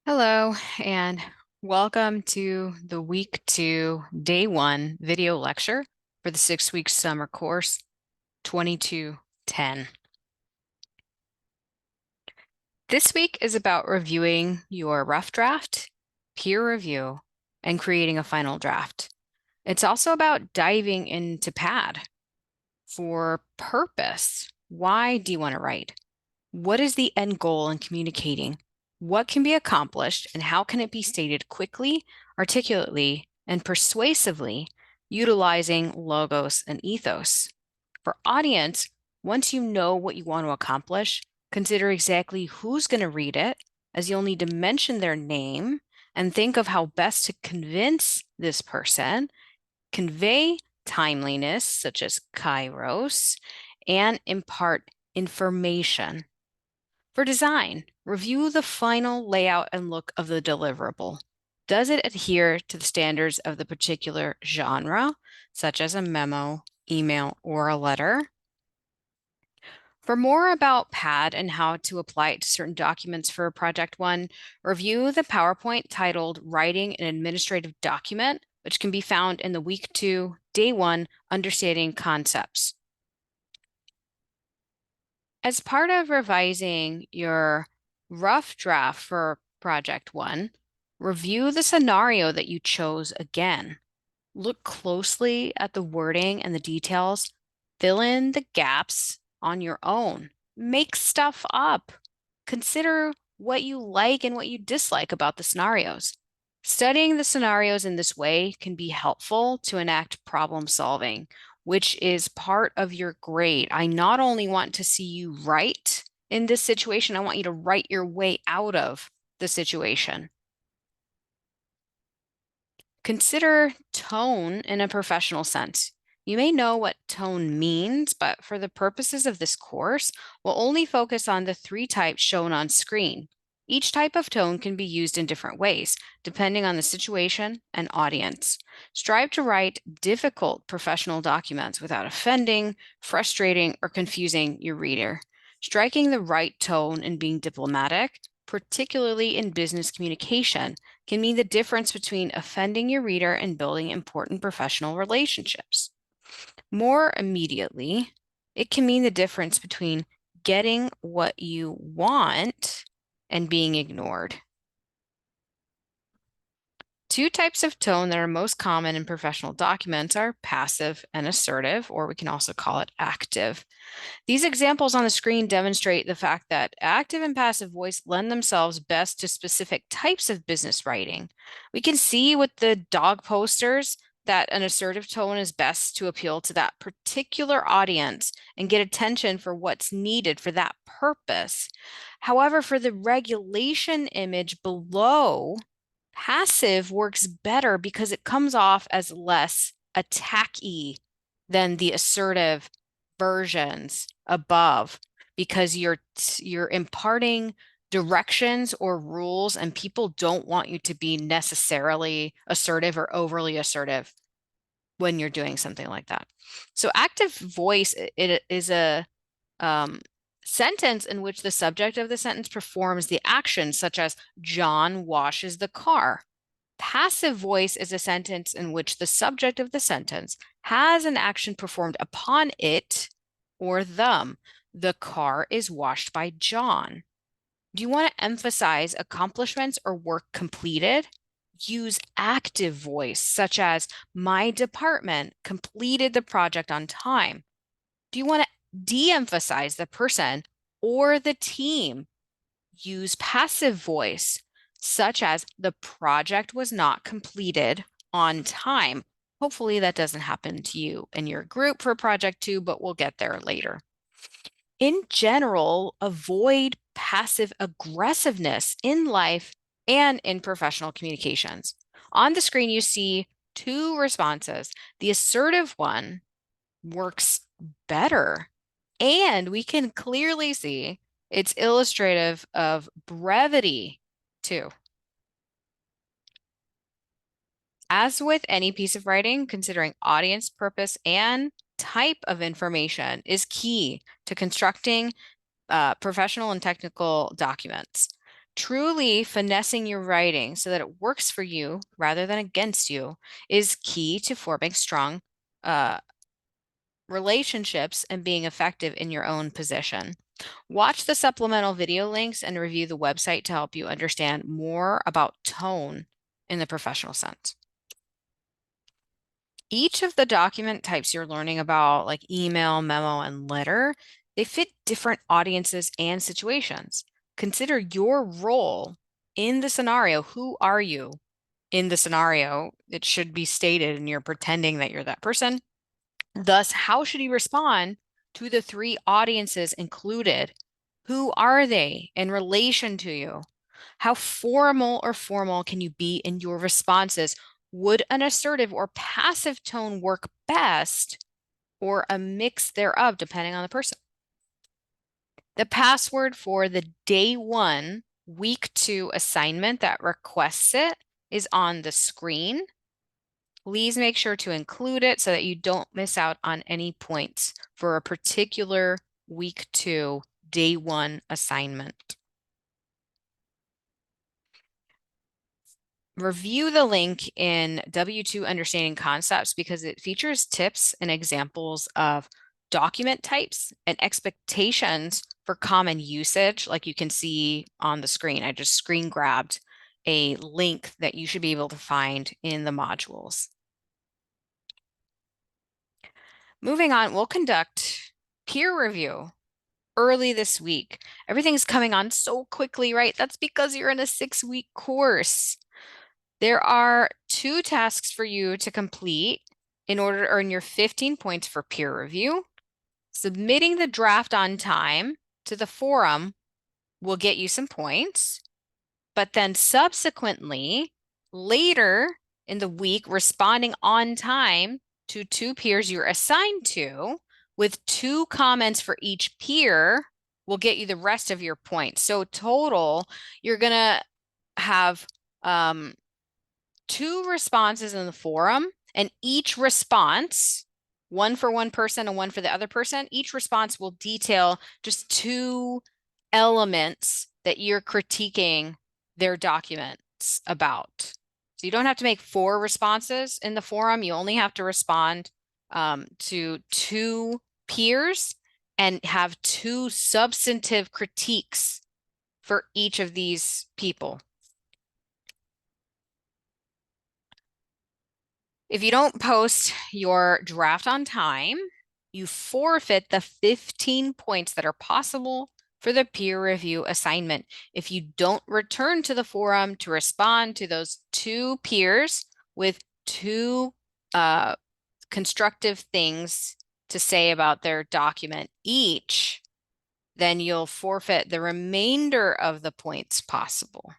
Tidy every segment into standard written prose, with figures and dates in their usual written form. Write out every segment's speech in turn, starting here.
Hello, and welcome to the week two, day one video lecture for the 6-week summer course 2210. This week is about reviewing your rough draft, peer review, and creating a final draft. It's also about diving into PAD for purpose. Why do you want to write? What is the end goal in communicating? What can be accomplished and how can it be stated quickly, articulately, and persuasively, utilizing logos and ethos? For audience, once you know what you want to accomplish, consider exactly who's going to read it, as you'll need to mention their name and think of how best to convince this person, convey timeliness, such as kairos, and impart information. For design, review the final layout and look of the deliverable. Does it adhere to the standards of the particular genre, such as a memo, email, or a letter? For more about PAD and how to apply it to certain documents for Project One, review the PowerPoint titled Writing an Administrative Document, which can be found in the Week 2, Day 1, Understanding Concepts. As part of revising your rough draft for Project One, review the scenario that you chose again. Look closely at the wording and the details. Fill in the gaps on your own. Make stuff up. Consider what you like and what you dislike about the scenarios. Studying the scenarios in this way can be helpful to enact problem solving, which is part of your grade. I not only want to see you write in this situation, I want you to write your way out of the situation. Consider tone in a professional sense. You may know what tone means, but for the purposes of this course, we'll only focus on the 3 types shown on screen. Each type of tone can be used in different ways, depending on the situation and audience. Strive to write difficult professional documents without offending, frustrating, or confusing your reader. Striking the right tone and being diplomatic, particularly in business communication, can mean the difference between offending your reader and building important professional relationships. More immediately, it can mean the difference between getting what you want and being ignored. 2 types of tone that are most common in professional documents are passive and assertive, or we can also call it active. These examples on the screen demonstrate the fact that active and passive voice lend themselves best to specific types of business writing. We can see with the dog posters that an assertive tone is best to appeal to that particular audience and get attention for what's needed for that purpose. However, for the regulation image below, passive works better because it comes off as less attacky than the assertive versions above, because you're imparting directions or rules and people don't want you to be necessarily assertive or overly assertive when you're doing something like that. So active voice, it is a sentence in which the subject of the sentence performs the action, such as John washes the car. Passive voice is a sentence in which the subject of the sentence has an action performed upon it or them. The car is washed by John. Do you want to emphasize accomplishments or work completed? Use active voice, such as my department completed the project on time. Do you want to de-emphasize the person or the team? Use passive voice, such as the project was not completed on time. Hopefully that doesn't happen to you in your group for project 2, but we'll get there later. In general, avoid passive aggressiveness in life and in professional communications. On the screen, you see 2 responses. The assertive one works better, and we can clearly see it's illustrative of brevity too. As with any piece of writing, considering audience, purpose, and type of information is key to constructing professional and technical documents. Truly finessing your writing so that it works for you rather than against you is key to forming strong relationships and being effective in your own position. Watch the supplemental video links and review the website to help you understand more about tone in the professional sense. Each of the document types you're learning about, like email, memo, and letter, they fit different audiences and situations. Consider your role in the scenario. Who are you in the scenario? It should be stated, and you're pretending that you're that person. Thus, how should you respond to the three audiences included? Who are they in relation to you? How formal or formal can you be in your responses? Would an assertive or passive tone work best, or a mix thereof, depending on the person? The password for the day 1, week 2 assignment that requests it is on the screen. Please make sure to include it so that you don't miss out on any points for a particular week 2, day 1 assignment. Review the link in W2 Understanding Concepts because it features tips and examples of document types and expectations for common usage, like you can see on the screen. I just screen grabbed a link that you should be able to find in the modules. Moving on, we'll conduct peer review early this week. Everything's coming on so quickly, right? That's because you're in a 6-week course. There are 2 tasks for you to complete in order to earn your 15 points for peer review. Submitting the draft on time to the forum will get you some points, but then subsequently, later in the week, responding on time to 2 peers you're assigned to with 2 comments for each peer will get you the rest of your points. So total, you're gonna have 2 responses in the forum, and each response, one for one person and one for the other person, each response will detail just 2 elements that you're critiquing their documents about. So you don't have to make 4 responses in the forum. You only have to respond to 2 peers and have 2 substantive critiques for each of these people. If you don't post your draft on time, you forfeit the 15 points that are possible for the peer review assignment. If you don't return to the forum to respond to those 2 peers with 2 constructive things to say about their document each, then you'll forfeit the remainder of the points possible.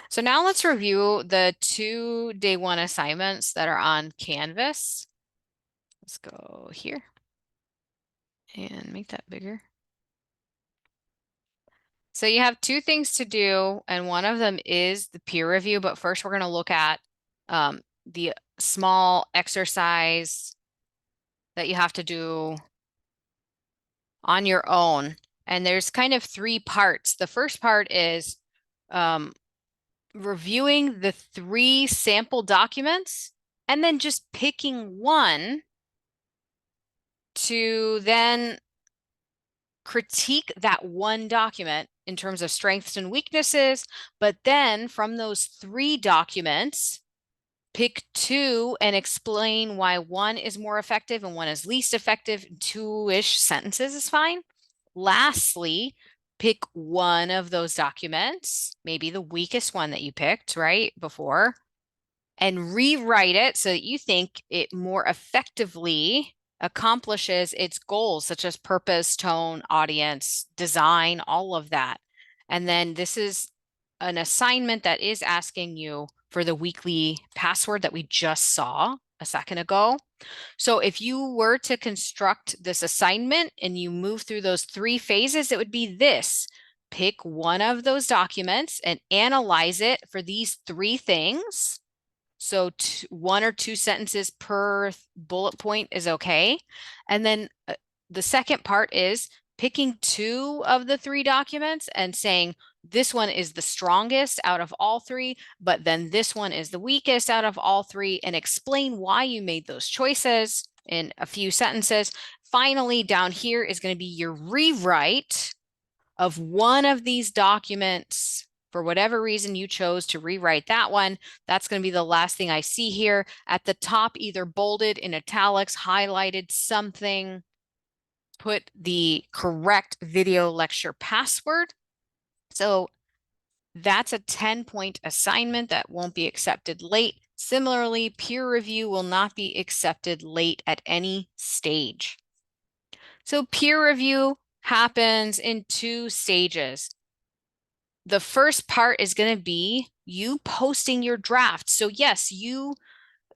So now let's review the 2 day 1 assignments that are on Canvas. Let's go here and make that bigger. So you have 2 things to do, and one of them is the peer review, but first we're going to look at the small exercise that you have to do on your own. And there's kind of 3 parts. The first part is reviewing the 3 sample documents and then just picking one to then critique that one document in terms of strengths and weaknesses, but then from those 3 documents, pick 2 and explain why one is more effective and one is least effective. 2-ish sentences is fine. Lastly, pick one of those documents, maybe the weakest one that you picked right before, and rewrite it so that you think it more effectively accomplishes its goals, such as purpose, tone, audience, design, all of that. And then this is an assignment that is asking you for the weekly password that we just saw a second ago. So if you were to construct this assignment and you move through those 3 phases, it would be this. Pick one of those documents and analyze it for these 3 things. So 1 or 2 sentences per bullet point is okay. And then the second part is picking 2 of the 3 documents and saying, this one is the strongest out of all three, but then this one is the weakest out of all three, and explain why you made those choices in a few sentences. Finally, down here is going to be your rewrite of one of these documents. For whatever reason you chose to rewrite that one, that's going to be the last thing I see here. At the top, either bolded, in italics, highlighted something, put the correct video lecture password. So that's a 10-point assignment that won't be accepted late. Similarly, peer review will not be accepted late at any stage. So peer review happens in 2 stages. The first part is going to be you posting your draft. So yes, you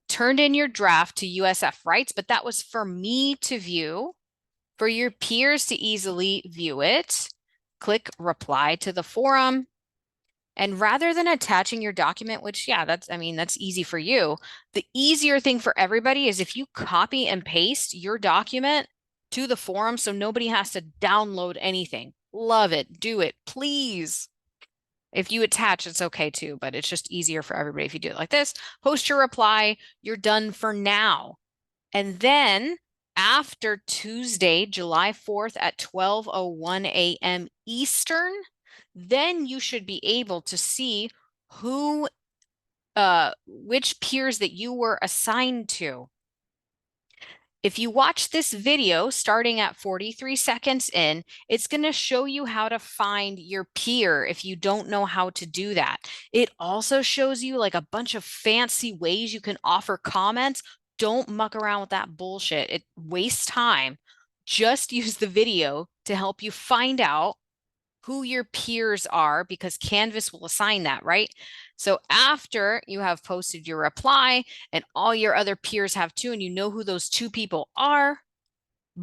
turned in your draft to USF Writes, but that was for me to view, for your peers to easily view it. Click reply to the forum. And rather than attaching your document, which, yeah, that's easy for you. The easier thing for everybody is if you copy and paste your document to the forum so nobody has to download anything. Love it. Do it, please. If you attach, it's okay too, but it's just easier for everybody if you do it like this. Post your reply. You're done for now. And then after Tuesday, July 4th at 12:01 a.m. Eastern, then you should be able to see which peers that you were assigned to. If you watch this video starting at 43 seconds in, it's going to show you how to find your peer if you don't know how to do that. It also shows you like a bunch of fancy ways you can offer comments. Don't muck around with that bullshit. It wastes time. Just use the video to help you find out who your peers are, because Canvas will assign that, right? So after you have posted your reply and all your other peers have too, and you know who those 2 people are,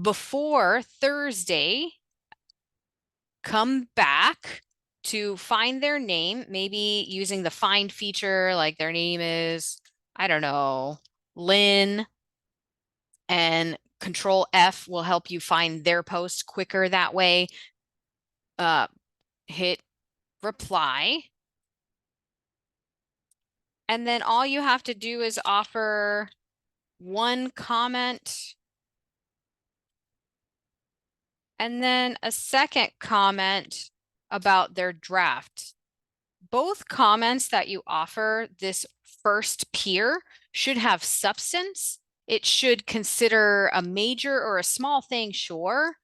before Thursday, come back to find their name, maybe using the find feature, like their name is, I don't know, Lynn, and Control F will help you find their post quicker that way. Hit reply. And then all you have to do is offer one comment and then a second comment about their draft. Both comments that you offer this first peer should have substance. It should consider a major or a small thing, sure,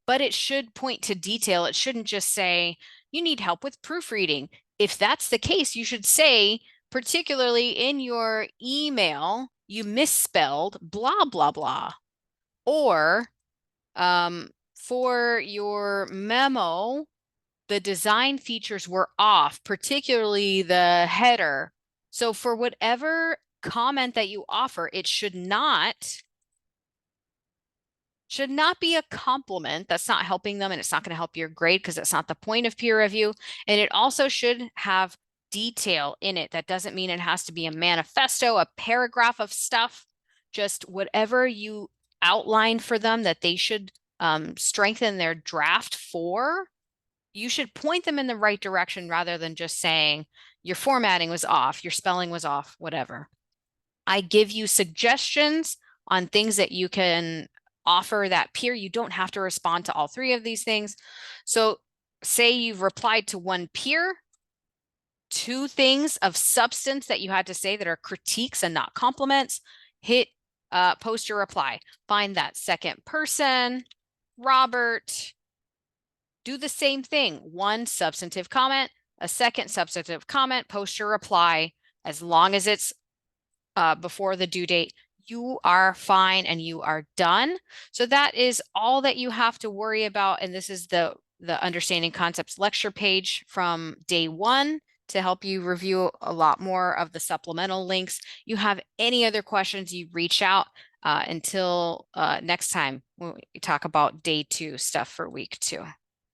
but it should point to detail. It shouldn't just say, you need help with proofreading. If that's the case, you should say, particularly in your email, you misspelled blah, blah, blah. Or for your memo, the design features were off, particularly the header. So for whatever comment that you offer, it should not be a compliment. That's not helping them, and it's not going to help your grade because that's not the point of peer review. And it also should have detail in it. That doesn't mean it has to be a manifesto, a paragraph of stuff, just whatever you outline for them that they should strengthen their draft for. You should point them in the right direction rather than just saying your formatting was off, your spelling was off, whatever. I give you suggestions on things that you can offer that peer. You don't have to respond to all 3 of these things. So say you've replied to one peer, 2 things of substance that you had to say that are critiques and not compliments, hit post your reply. Find that second person, Robert, do the same thing. 1 substantive comment, a second substantive comment, post your reply. As long as it's before the due date, you are fine and you are done. So that is all that you have to worry about. And this is the Understanding Concepts lecture page from day 1 to help you review a lot more of the supplemental links. You have any other questions, you reach out. Until next time, we talk about day 2 stuff for week 2.